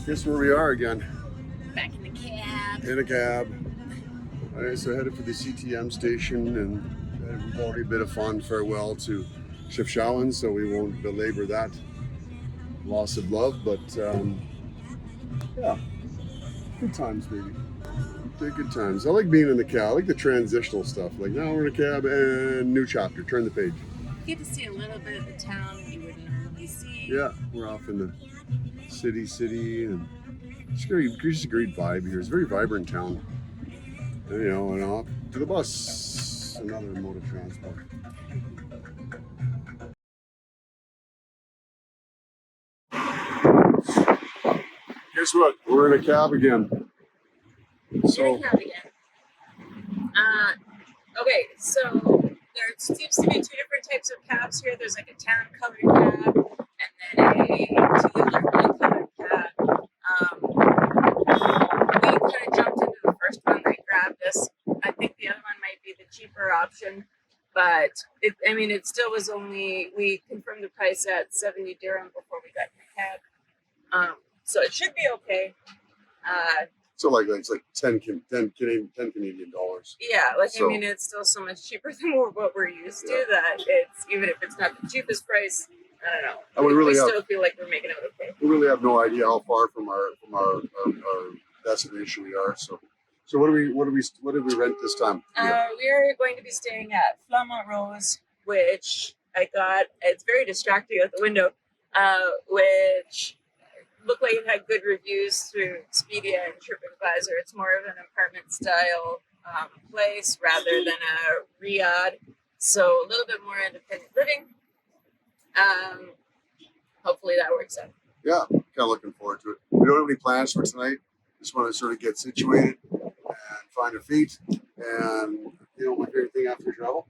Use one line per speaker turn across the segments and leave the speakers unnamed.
Guess where we are again?
Back in the cab.
In a cab. All right, so headed for the CTM station, and we've already bid a fond farewell to Shifshawan, so we won't belabor that loss of love. But yeah, good times, baby. Good times. I like being in the cab. I like the transitional stuff. Like now we're in a cab and new chapter. Turn the page.
You get to see a little bit of the town you wouldn't normally see.
Yeah, we're off in the city, and it's just a great vibe here. It's a very vibrant town. And, you know, and off to the bus, another mode of transport. Guess what? We're in a cab again.
So, in a cab again. Okay, so there seems to be two different types of cabs here. There's like a tan colored cab and then a tulip colored cab. We kind of jumped into the first one. They grabbed us. I think the other one might be the cheaper option, but it still was only, we confirmed the price at 70 dirham before we got in the cab. So it should be okay.
So it's like 10 Canadian dollars.
Yeah, it's still so much cheaper than what we're used to that it's, even if it's not the cheapest price, I don't know.
And we
still feel like we're making it okay.
We really have no idea how far from our destination we are. So what did we rent this time?
We are going to be staying at Flamont Rose, which I got. It's very distracting out the window, which looked like it had good reviews through Expedia and TripAdvisor. It's more of an apartment style place rather than a riad, so a little bit more independent living. Hopefully that works out.
Yeah, kind of looking forward to it. We don't have any plans for tonight. Just want to sort of get situated and find our feet. And my favorite thing after travel,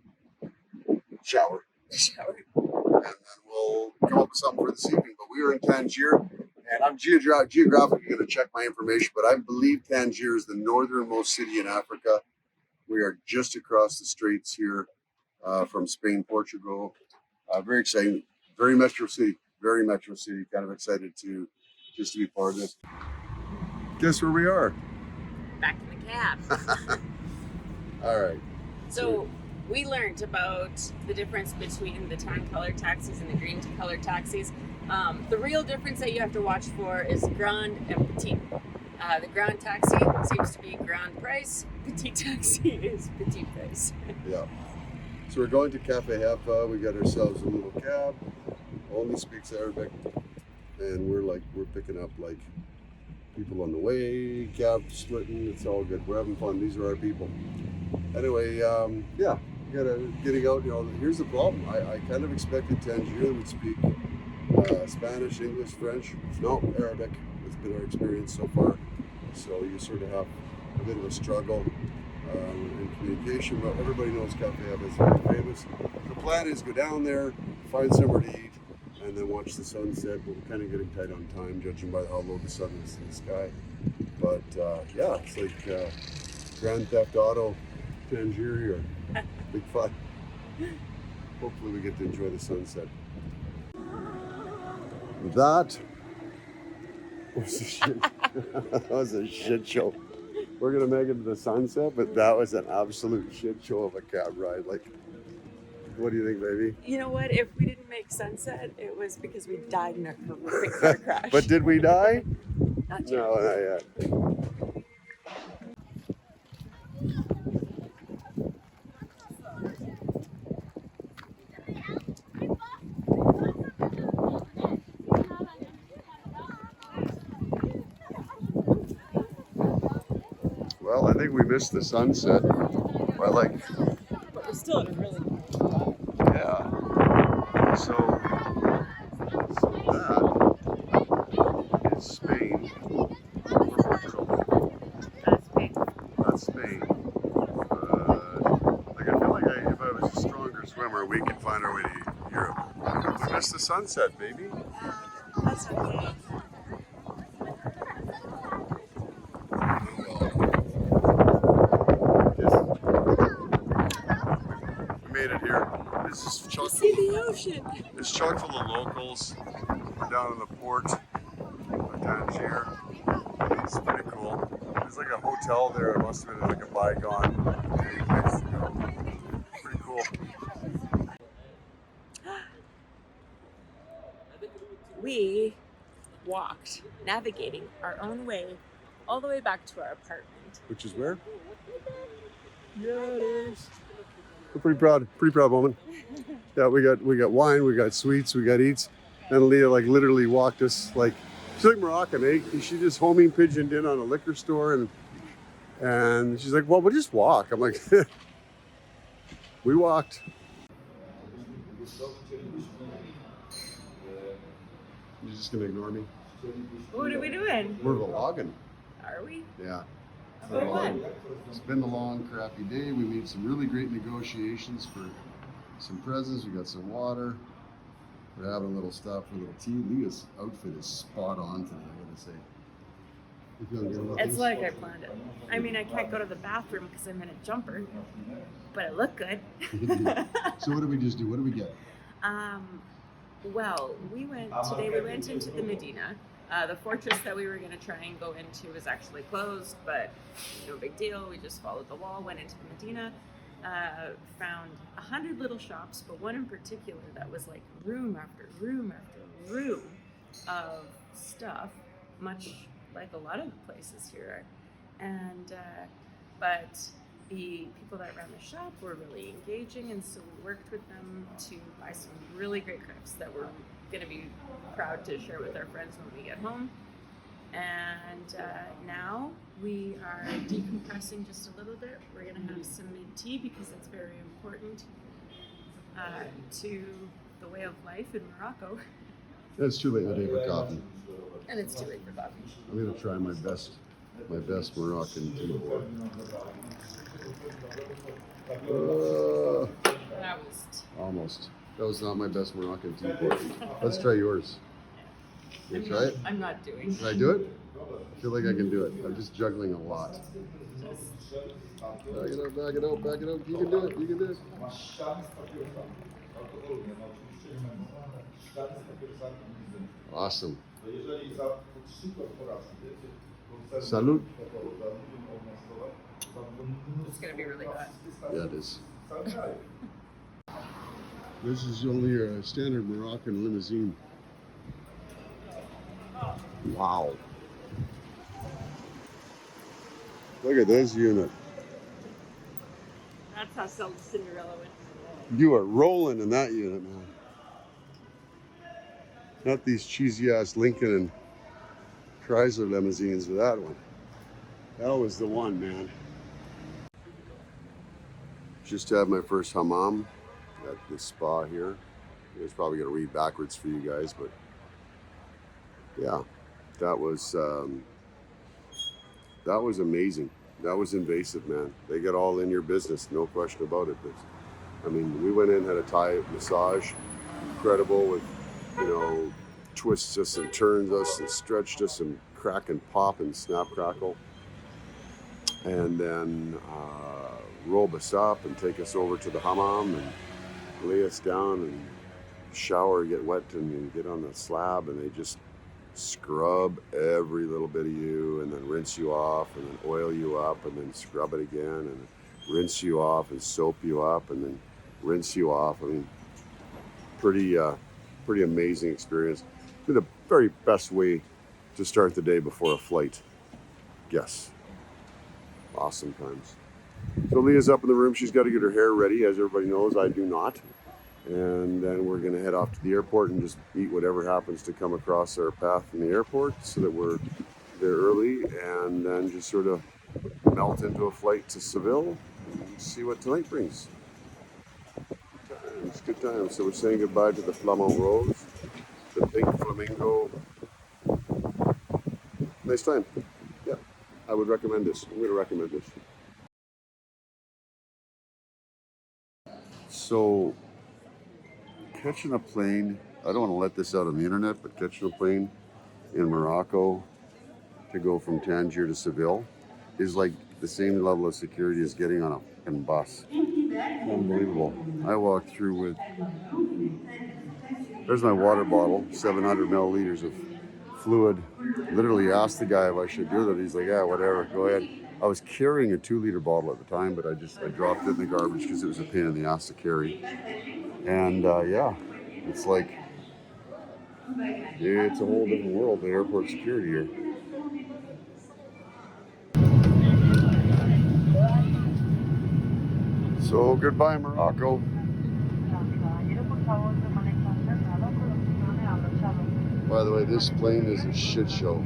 shower. And then we'll come up with something for this evening. But we are in Tangier, and I'm geographically going to check my information, but I believe Tangier is the northernmost city in Africa. We are just across the straits here from Spain, Portugal. Very exciting. Very metro city. Kind of excited to be part of this. Guess where we are?
Back in the cab.
All right.
So we learned about the difference between the tan colored taxis and the green colored taxis. The real difference that you have to watch for is grand and petite. The grand taxi seems to be grand price. Petite taxi is petite price.
Yeah. So we're going to Cafe Heffa. We got ourselves a little cab. Only speaks Arabic, and we're picking up like people on the way, cab splitting. It's all good. We're having fun. These are our people. Anyway, getting out. Here's the problem. I kind of expected Tangier would speak Spanish, English, French. No, Arabic. It's been our experience so far. So you sort of have a bit of a struggle in communication, but everybody knows Cafe Heffa is very famous. The plan is go down there, find somewhere to eat, and then watch the sunset. But we're kind of getting tight on time, judging by how low the sun is in the sky. But it's like Grand Theft Auto Tangier here. Big fun. Hopefully we get to enjoy the sunset. That was a shit show. We're gonna make it to the sunset, but that was an absolute shit show of a cab ride. Like, what do you think, baby?
You know what? If we didn't make sunset, it was because we died in a horrific car crash.
But did we die?
Not yet.
No, not yet. Well, I think we missed the sunset. But
we're still at a really good spot.
Yeah. So that is Spain. Portugal. That's Spain. I feel like if I was a stronger swimmer, we could find our way to Europe. We missed the sunset, baby.
That's okay.
Made it here. This is chock
see the ocean.
It's chock full of locals. We're down in the port. Tangier. It's pretty cool. There's like a hotel there. It must have been like a bygone place to go. Pretty cool.
We walked, navigating our own way, all the way back to our apartment.
Which is where? Yeah, it is. We're pretty proud moment. Yeah, we got wine, we got sweets, we got eats, and Leah like literally walked us like she's like Moroccan, eh? She just homing pigeoned in on a liquor store and she's like, well, we'll just walk. I'm like, we walked. You're just gonna ignore me?
What are we doing?
We're vlogging.
Are we?
Yeah.
For what?
It's been a long, crappy day. We made some really great negotiations for some presents. We got some water. We're having a little stop for a little tea. Leah's outfit is spot on today, I gotta say. You feeling good about
It's
this?
like I planned it. I mean, I can't go to the bathroom because I'm in a jumper, but it looked good.
So what did we just do? What did we get?
Well, we went into the Medina. The fortress that we were going to try and go into was actually closed, but no big deal. We just followed the wall, went into the Medina, found 100 little shops, but one in particular that was like room after room after room of stuff, much like a lot of the places here. And but the people that ran the shop were really engaging, and so we worked with them to buy some really great crafts that we're going to be proud to share with our friends when we get home. And now we are decompressing just a little bit. We're going to have some mint tea because it's very important to the way of life in Morocco.
It's too late in the day for coffee.
And it's too late for coffee.
I'm gonna try my best Moroccan tea.
That was
Almost. That was not my best Moroccan tea pour. Let's try yours. You try it?
I'm not doing.
Can I do it? I feel like I can do it. I'm just juggling a lot. Back it up, back it up, back it up. You can do it, you can do it. Awesome. Salud.
It's gonna be really hot.
Yeah, it is. This is only a standard Moroccan limousine. Wow. Look at this unit.
That's how Cinderella went.
You are rolling in that unit, man. Not these cheesy ass Lincoln and Chrysler limousines, but that one. That was the one, man. Just had my first hammam at the spa here. It's probably gonna read backwards for you guys, but yeah, that was amazing. That was invasive, man. They get all in your business, no question about it. But, I mean, we went in, had a Thai massage, incredible, with, you know, twists us and turns us and stretched us and crack and pop and snap crackle. And then roll us up and take us over to the hammam and lay us down and shower, get wet and get on the slab, and they just scrub every little bit of you and then rinse you off and then oil you up and then scrub it again and rinse you off and soap you up and then rinse you off. I mean, pretty amazing experience. The very best way to start the day before a flight. Yes. Awesome times. So Leah's up in the room. She's got to get her hair ready. As everybody knows, I do not. And then we're going to head off to the airport and just eat whatever happens to come across our path in the airport so that we're there early, and then just sort of melt into a flight to Seville and see what tonight brings. It's good times. So we're saying goodbye to the Flamand Rose, the pink flamingo. Nice time. Yeah, I would recommend this. I'm going to recommend this. So, catching a plane, I don't want to let this out on the internet, but catching a plane in Morocco to go from Tangier to Seville is like the same level of security as getting on a fucking bus. Unbelievable. I walked through with, there's my water bottle, 700 milliliters of fluid. Literally asked the guy if I should do that. He's like, yeah, whatever, go ahead. I was carrying a 2-liter bottle at the time, but I dropped it in the garbage because it was a pain in the ass to carry. And yeah, it's like, it's a whole different world, the airport security here. So goodbye, Morocco. By the way, this plane is a shit show.